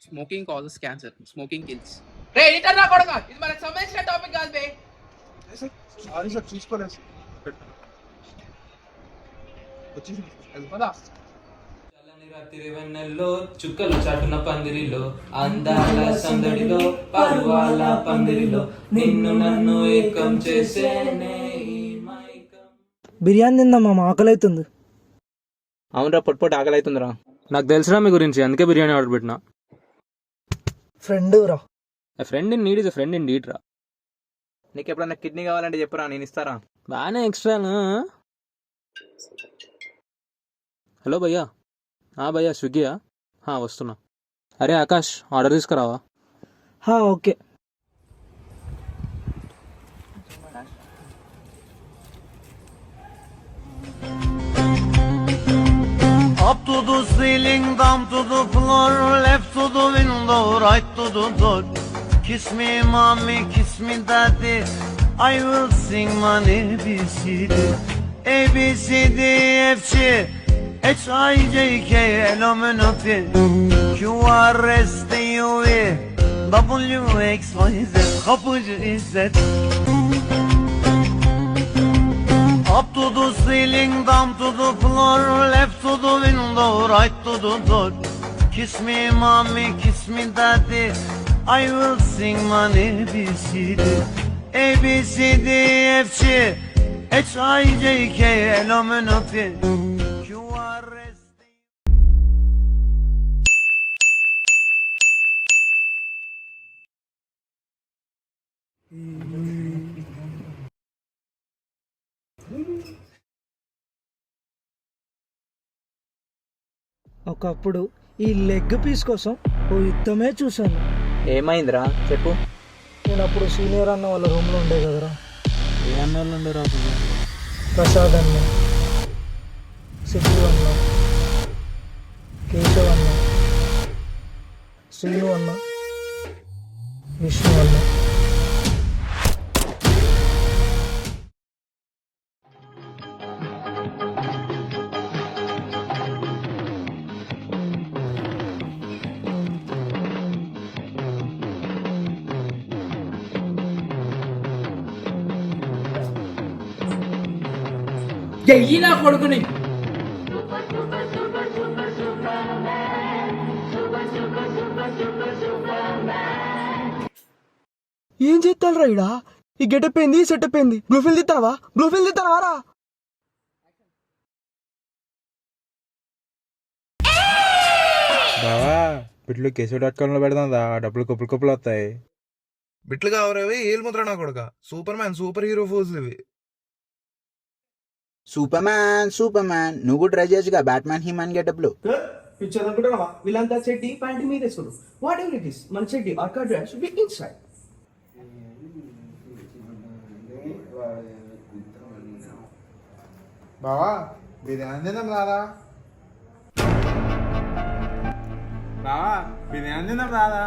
Smoking causes cancer, smoking kills. రే return రా కొడక, ఇది మనకు సంబంధించిన టాపిక్ కాదు బే. సారీ సార్, చూసుకోలేదు. తిరువెన్నెల్లో చుక్కలు చాటున పందిరిలో అందాల సందడిలో పరువాల పందిరిలో నిన్ను నన్ను ఏకం చేసేనే ఈ మైకం. బిర్యానీ తిందామా, ఆకలి అవుతుంది. అవునరా, పొట్టు ఆకలి అవుతుందిరా. నాకు తెలుసురా మీ గురించి, అందుకే బిర్యానీ ఆర్డర్ పెట్టినా. ఫ్రెండ్ రా. Friend in need is friend in deed రా. నీకు ఎప్పుడన్నా కిడ్నీ కావాలంటే చెప్పురా, నేను ఇస్తారా. బాగానే ఎక్స్ట్రా. హలో భయ్యా. భయ్యా స్విగ్గీయా? వస్తున్నా. అరే ఆకాష్, ఆర్డర్ తీసుకురావా? Okay. Up to the ceiling, down to the floor, left to the window, right to the door. Kiss me mommy, kiss me daddy, I will sing my ABCD. ABCD, F, G, H, I, J, K, L, M, N, O, P, Q, R, S, T, U, V, W, X, Y, Z, kapıcı İzzet. Up to the ceiling, down to the floor, left to the window, right to the door. Kiss me mommy, kiss me daddy, I will sing my ABCD. ABCD, F, G, H, I, J, K, L, M, N, O, P, Q, R, S, T. ఒకప్పుడు ఈ leg piece కోసం ఓ యుద్ధమే చూశాను. ఏమైందిరా చెప్పు. నేను అప్పుడు senior అన్న వాళ్ళ రూమ్లో ఉండే కదరా. ఏ అన్నాళ్ళు ఉండరా? ప్రసాద్ అన్న, సిద్ధు అన్న, కేశవ్ అన్న, శ్రీను అన్న, విష్ణు అన్న. ఎయ్యి నా కొడుకుని. ఏం చేస్తాడు రా ఇడా? ఈ గెటప్ ఏంది, ఈ సెటప్ ఏంది? బ్లూఫిల్ తీస్తావా? బ్లూఫిల్ తీస్తావా రా? బావా, బిట్లు కేశవ్.com పెడదా, డబ్బులు కుప్పలు కుప్పలు వస్తాయి. బిట్లు కావరేవి ఏలు ముద్ర నా కొడుక. Super man, super hero pose ఇవి. సూపర్ మ్యాన్ నువ్వు కూడా ట్రై చేయొచ్చుగా, బ్యాట్మ్యాన్ హీమాన్ గెటప్లు. పిక్చర్ అనుకుంటున్నావా? వీళ్ళంతా చెడ్డి ప్యాంట్ మీద వేసుకోరు. వాట్ ఎవర్ ఇట్ ఇస్, మన చెడ్డి ఆర్కా డ్రెస్ షుడ్ బి ఇన్సైడ్. బావా, బిర్యానీ తిందాం రాదా? బావా, బిర్యానీ తిందాం రాదా?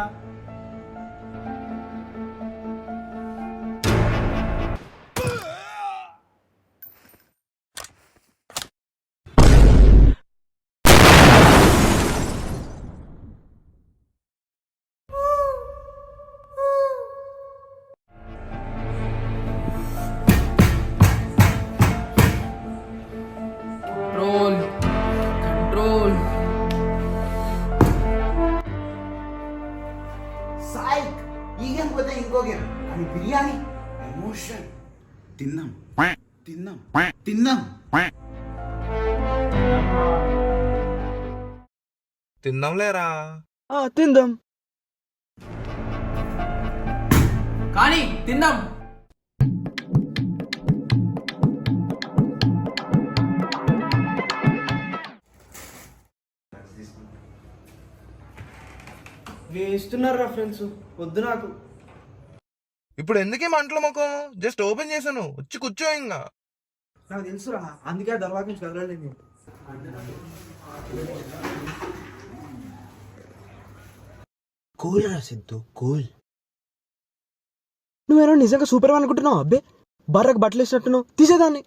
కంట్రోల్. సాయిక్ ఈ గేమ్ పోతే ఇంకో గేమ్, కానీ బిర్యానీ ఎమోషన్. తిందాం తిందాం తిందాం తిందాం లేరా? తిందాం. కానీ తిందాం. వేస్తున్నారా ఫ్రెండ్స్, వద్దు నాకు. ఇప్పుడు ఎందుకే మంటలు ముఖం? జస్ట్ ఓపెన్ చేశాను, వచ్చి కూర్చో. ఇంకా నాకు తెలుసురా, అందుకే దర్వాజ నుంచి కదలలేదు నేను. కూల్ రా సిద్ధు, కూల్. నువ్వేమో నిజంగా సూపర్ అనుకుంటున్నావు? అబ్బే, బర్రకు బట్టలు వేసినట్టున్నావు, తీసేదాన్ని.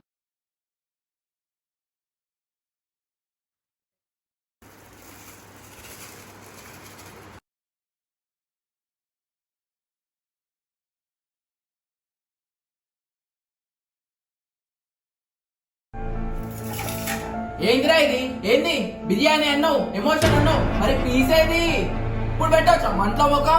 ఏందిరా ఇది? ఏంది బిర్యానీ అన్నావు, ఎమోషన్ అన్నావు, మరి పీస్ ఏది? ఇప్పుడు పెట్టవచ్చా మంటలో ఒక?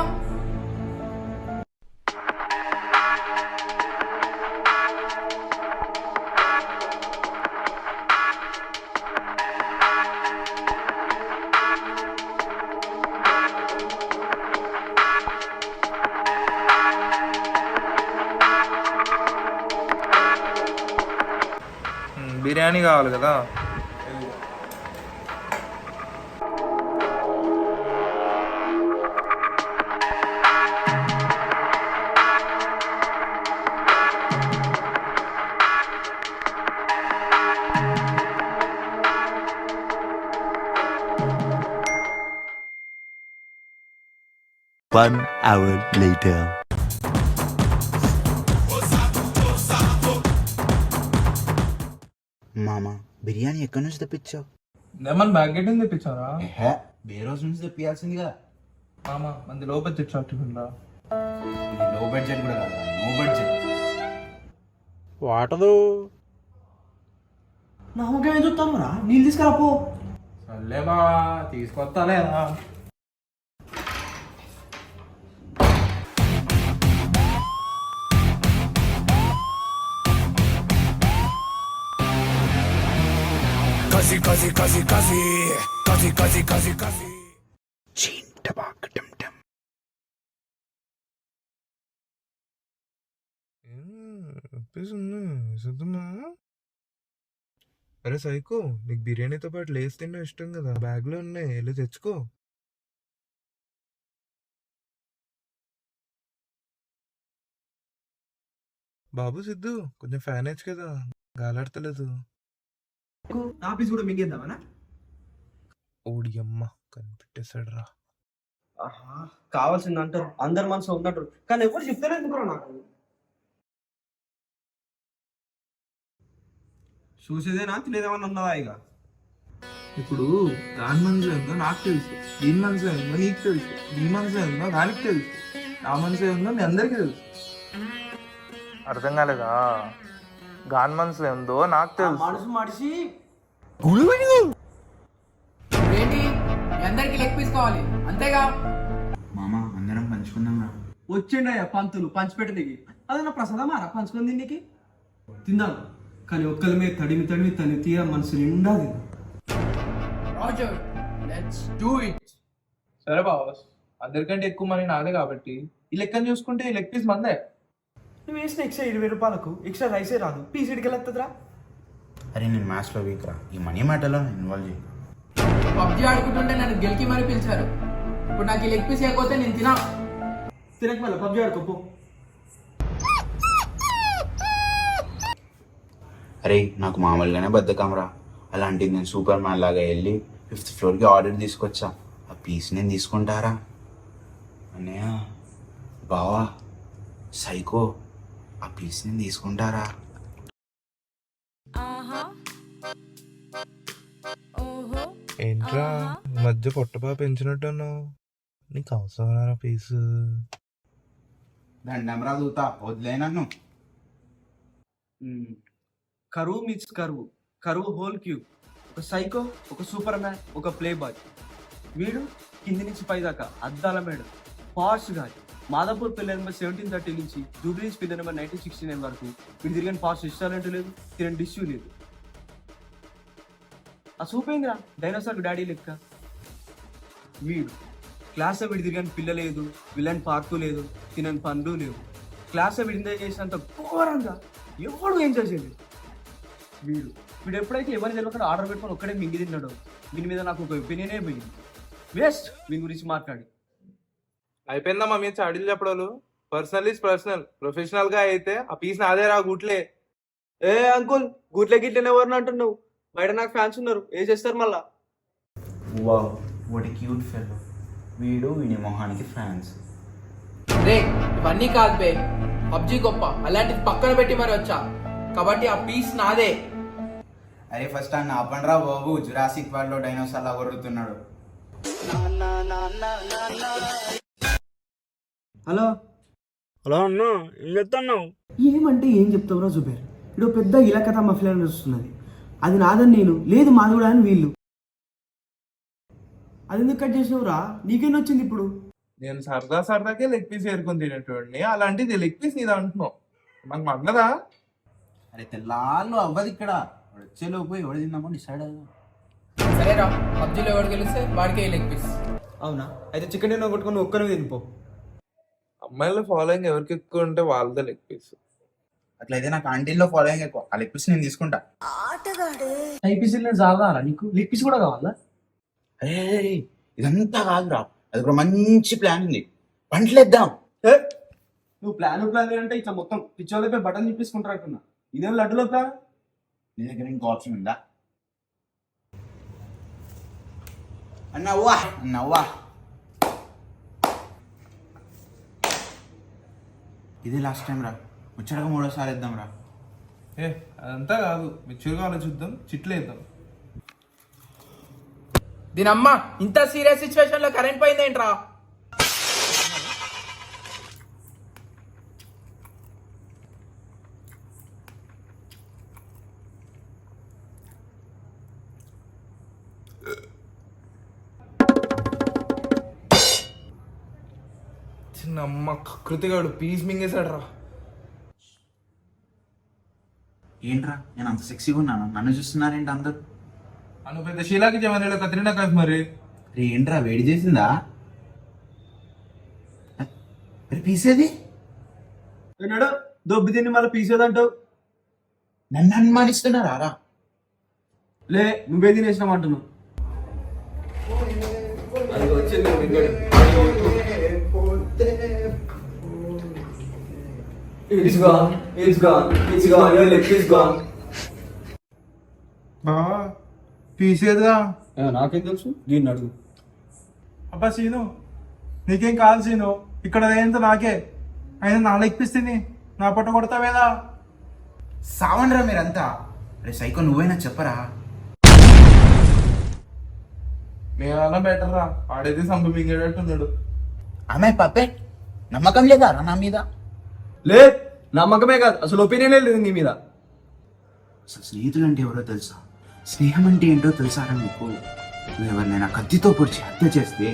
బిర్యానీ కావాలి కదా. One hour later. మామ బిర్యానీ ఎక్కడి నుంచి తెప్పించావు? Lemon baguette తెప్పించారా? వేరే రోజు నుంచి తెప్పియాల్సింది కదా. మామ మంది లో బడ్జెట్ షాప్ ఉందా? ఇది లో బడ్జెట్ కూడా కదా, నో బడ్జెట్. వాటదు. నా అమ్మకేం చూస్తాను రా, నీళ్ళు తీసుకురాపో. సర్లే బావా, తీసుకొస్తాలేరా. అరే సైకో, నీకు బిర్యానీతో పాటు లేస్ తిన్నా ఇష్టం కదా, బ్యాగ్ లో ఉన్నాయి, వెళ్ళి తెచ్చుకో. బాబు సిద్ధు, కొంచెం ఫ్యాన్ వేయచ్చు కదా, గాలాడతలేదు. ఆఫీస్ కూడా మింగేద్దామనా? ఓడి అమ్మ కనిపెట్టేశాడు రా. ఆహా, కావాల్సింది అంటారు, అందరి మనసు ఉన్నట్టు, కానీ ఎవరు చెప్తారు ఎందుకు నాకు? చూసేదేనా తినేదేమన్నా ఉన్నదా? ఇక ఇప్పుడు దాని మనసులో ఉందో నాకు తెలుసు, దీని మనసులో ఉందో నీకు తెలుసు, నీ మనసులో ఉందో దానికి తెలుసు, నా మనసులో ఉందో మీ అందరికీ తెలుసు. అర్థం కాలేదా? గాన్ మనసులో ఉందో నాకు తెలుసు. మనసు మడిసి ఏంటి మీ అందరికి లెగ్ పీస్ కావాలి అంతేగా? మామ అందరం పంచుకుందాం రా. వచ్చిండయ్యా పంతులు పంచిపెట్టడానికి, అదన్నా ప్రసాదమారా పంచుకొని తిండికి? తిందాను, కానీ ఒక్కరి మీద తడిమి తడిమి తను తీర మనసు నిండా తిందాం. Roger, let's do it. సరే బాస్, అందరికంటే ఎక్కువ మనీ నాదే కాబట్టి ఈ లెక్కను చూసుకుంటే ఈ లెగ్ పీస్ మందే. నువ్వు వేసిన ఎక్స్ట్రా 20 రూపాయలకు ఎక్స్ట్రా రైసే రాదు, పీసీడికి వెళ్ళొస్తుందిరా. అరే నేను మ్యాథ్స్లో వీక్ రా, ఈ మనీ మ్యాటర్లో ఇన్వాల్వ్ చేయి. పబ్జీ ఆడుకుంటుంటే నన్ను గెలికి మరీ పిలిచారు. ఇప్పుడు నాకు ఈ లెగ్ పీస్ అయిపోతే నేను తినా. తినక మళ్ళీ పబ్జీ ఆడుకోపో. అరే నాకు మామూలుగానే బద్దకం రా, అలాంటిది నేను సూపర్ మ్యాన్ లాగా వెళ్ళి 5th ఫ్లోర్కి ఆర్డర్ తీసుకొచ్చా. ఆ పీస్ నేను తీసుకుంటారా? అన్నయ్య, బావా, సైకో, ఆ పీస్ నేను తీసుకుంటారా? ఏంట్రా మధ్య పొట్టపా పెంచినట్టున్నావు, నీకు అవసరం పీసు? దండం రా దూతా, వదిలే నన్ను. కరువు మీన్స్ కరువు, కరువు హోల్ క్యూబ్. ఒక సైకో, ఒక సూపర్ మ్యాన్, ఒక ప్లే బాయ్. వీడు కింది నుంచి పై దాకా అద్దాల మేడం, పార్స్ గాలి. మాదాపూర్ పిల్ల నెంబర్ 1730 నుంచి జూబ్లీస్ పిల్ల నెంబర్ 1969 వరకు వీడు తిరిగిన పార్స్ రెస్టారెంట్ లేదు, తినని డిష్యూ లేదు. ఆ సూప్ ఏందిరా, డైనోసార్ డాడీ లెక్క. వీడు క్లాస్లో వీడి తిరిగిన పిల్ల లేదు, విలన్ పార్కు లేదు, తినని పండ్లు లేవు. క్లాస్లో వీడి ఎంజాయ్ చేసినంత ఘోరంగా ఎవడు ఎంజాయ్ చేయలేదు. వీడు ఎప్పుడైతే ఎవరిని తెలియకుండా ఆర్డర్ పెట్టుకొని ఒక్కడే మింగి తిన్నాడో వీని మీద నాకు ఒక ఒపీనియనే పోయింది. వేస్ట్ వీని గురించి మాట్లాడి. అయిపోయిందా మా మీద చాడీలు చెప్పడాలు? పర్సనల్ ఈజ్ పర్సనల్, ప్రొఫెషనల్ గా అయితే ఆ పీస్ నాదే రా, గుట్లే. ఏ అంకుల్, గుట్లే గిట్లనే ఎవరిని అంటున్నావు? బయట నాకు ఫ్యాన్స్ ఉన్నారు, ఏం చేస్తారు మళ్ళా? Wow, what a cute fellow. వీడు వీడి మొహానికి ఫ్యాన్స్. రే ఇవన్నీ కాదు బే, పబ్జీ గొప్ప, అలాంటిది పక్కన పెట్టి మరి వచ్చా కాబట్టి ఆ పీస్ నాదే. అరే ఫస్ట్ అన్న ఆపండ్రా బాబు, జురాసిక్ వరల్డ్ లో డైనోసార్ లా కొరుకుతున్నాడు. హలో హలో అన్న, ఏం చెప్తున్నావు? ఏమంటే ఏం చెప్తావురా జుబేర్? ఇప్పుడు పెద్ద ఇలాకథ మఫిలా నడుస్తున్నది. అది నాదని నేను, లేదు మాది కూడా అని వీళ్ళు. అది ఎందుకు కట్ చేసినవురా? నీకేం వచ్చింది ఇప్పుడు? నేను సరదాకే లెగ్ పీస్ ఏరుకొని తినేటోడిని, అలాంటిది లెగ్ పీస్ నీది అంటున్నావు. నాకు మంగదా? అరే తెల్లాళ్ళు అవ్వదు ఇక్కడ, వచ్చేలోపు ఎవడు తిందామో డిసైడ్ అయ్యా. సరేరా, పబ్జీలో ఎవరు గెలిస్తే వాడికే లెగ్ పీస్. అవునా? అయితే చికెన్ డిన్నర్ కొట్టుకొని ఒక్కనే తినిపో. అమ్మాయిల ఫాలోయింగ్ ఎవరికి ఎక్కువ ఉంటే వాళ్ళదే లెగ్ పీస్. అట్లయితే నాకు ఆంటీల్లో ఫాలోయింగ్ ఎక్కువ, ఆ లెగ్ పీస్ నేను తీసుకుంటా. టైప్ పీస్ చాలదా నీకు? లెగ్ పీస్ కూడా కావాలా? అరే ఇదంతా కాదురా, అది కూడా మంచి ప్లాన్ ఉంది, పంటలేద్దాం. నువ్వు ప్లాన్ అంటే ఇట్లా మొత్తం పిచ్చోళ్ళపై బటన్ చూపించుకుంటారట్టున్నా. ఇదేం లడ్డులో ప్లాన్? నీ దగ్గర ఇంకో ఆప్షన్ ఉందా? అన్నవ్వా ఇది లాస్ట్ టైం రా, వచ్చాక మూడోసారి వేద్దాం రా. అదంతా కాదు, మెచ్యూర్గా ఆలోచిద్దాం, చిట్లేద్దాం. దీనమ్మ, ఇంత సీరియస్ సిచ్యువేషన్ లో కరెంట్ పోయిందేంట్రా? చిన్నమ్మ కృతిగాడు పీస్ మింగేశాడు రా. ఏంట్రా నేను అంత సెక్సీగా ఉన్నాను, నన్ను చూస్తున్నారేంటి అందరు? అను పెద్ద షీలాకి జమనీలో కత్రినా కాదు మరి. రే ఏంట్రా వేడి చేసిందా? పీసేది ఏనాడు దొబ్బి తిని మళ్ళీ పీసేదంటావు? నన్ను అనుమానిస్తున్నారా రా? లే, నువ్వే తినేసినావు అంటున్నావు. అది వచ్చింది It's gone, it's gone, it's gone, your leg is gone. బావా పీసేదిగా. నాకేం తెలుసు, దీన్ని అడుగు. అబ్బా సీను, నీకేం కాదు సీను, ఇక్కడ అదేంత నాకే అయినా నా లెగ్ పీస్ తిని నా పొట్ట కొడతావేదా? సావనరా మీరంతా. అరే సైకో నువ్వైనా చెప్పరా? మేమన్నా బెటర్ రా, ఆడైతే సంప మింగేటట్టున్నాడు. ఆమె పప్పే నమ్మకం లేదా రా నా మీద? లే, నమ్మకమే కాదు, అసలు ఒపీనియనే లేదు నీ మీద. అసలు స్నేహితులు అంటే ఎవరో తెలుసా? స్నేహం అంటే ఏంటో తెలుసారా నీకు? నువ్వు ఎవరినైనా కత్తితో పొడిచి హత్య చేస్తే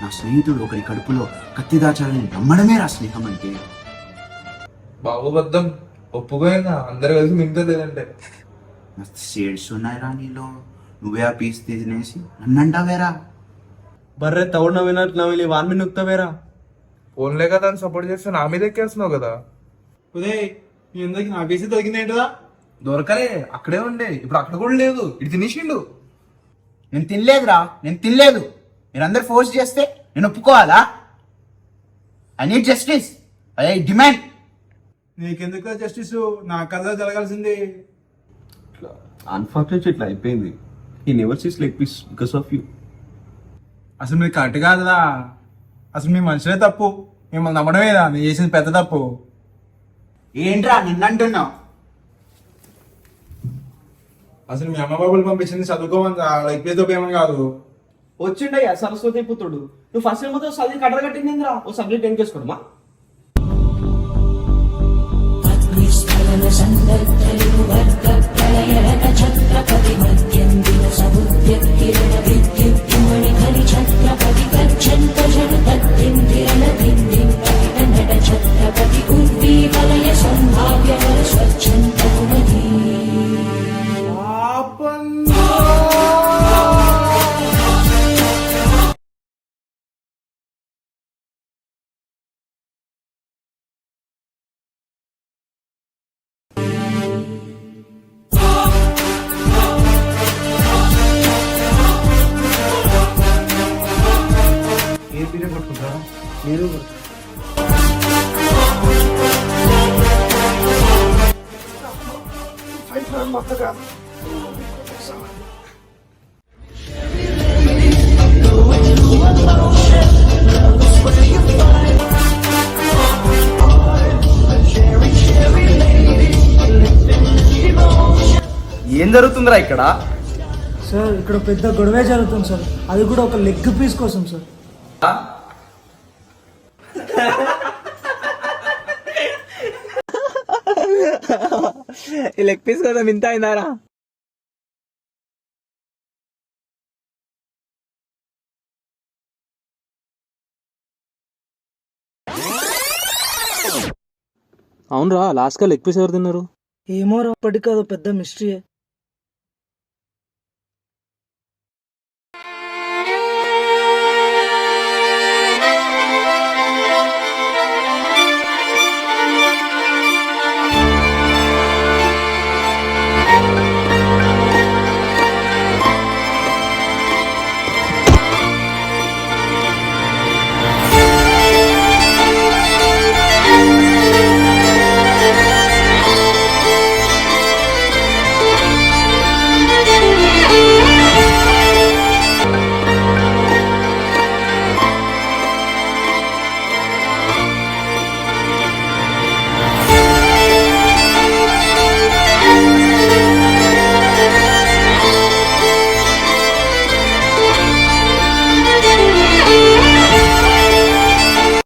నా స్నేహితుడు ఒకరి కడుపులో కత్తి దాచాలని నమ్మడమే రా స్నేహం అంటే. బాబుబద్దం ఒప్పుకోయిందా? అందరు కలిసి మిగతా లేదంటే మస్తు షేడ్స్ ఉన్నాయి రా నీలో. నువ్వే ఆ పీస్ తినేసి నన్నంటావేరా? బర్రె తౌడు నవ్వినట్టు నవ్వి వాన్ మీద నొక్కుతావేరా? ఫోన్లే కదా అని సపోర్ట్ చేస్తే నా మీద ఎక్కేస్తున్నావు కదా. ఉదయ్ మీ అందరికి నా పీసీ దొరికిందేంటదా? దొరకలే, అక్కడే ఉండే, ఇప్పుడు అక్కడ కూడా లేదు, ఇటు తినేసిండు. నేను తినలేదు. మీరందరు ఫోర్స్ చేస్తే నేను ఒప్పుకోవాలా? I need justice, I demand. నీకెందుకు జస్టిస్? నా కథ జరగాల్సింది. అన్ఫార్చునేట్ ఇట్లా అయిపోయింది. He never sees leg piece because of you. అసలు మీరు కరెక్ట్ కాదురా, అసలు మీ మనుషులే తప్పు, మిమ్మల్ని నమ్మడమేదా మీరు చేసింది పెద్ద తప్పు. ఏంట్రా నిన్నంటున్నావు? అసలు మీ అమ్మ బాబులు పంపించింది చదువుకోమని, అయిపోయేదో ఏమని కాదు. వచ్చిండయ్యా సరస్వతి పుత్రుడు. నువ్వు ఫస్ట్ టైం మొత్తం చదివి కట్టలు కట్టిందిరా, ఓ సబ్జెక్ట్ ఏం చేసుకోవడమా? A period పట్టుకుంటారా? నేను ఏం జరుగుతుందిరా ఇక్కడ? సార్ ఇక్కడ పెద్ద గొడవే జరుగుతుంది సార్, అది కూడా ఒక లెగ్ పీస్ కోసం సార్. ఈ లెగ్ పీస్ కదా ఇంత అయిందారా? అవునరా లాస్ట్గా లెగ్ పీస్ ఎవరు తిన్నారు? ఏమో రా, అప్పటికి అదో పెద్ద మిస్టరీ.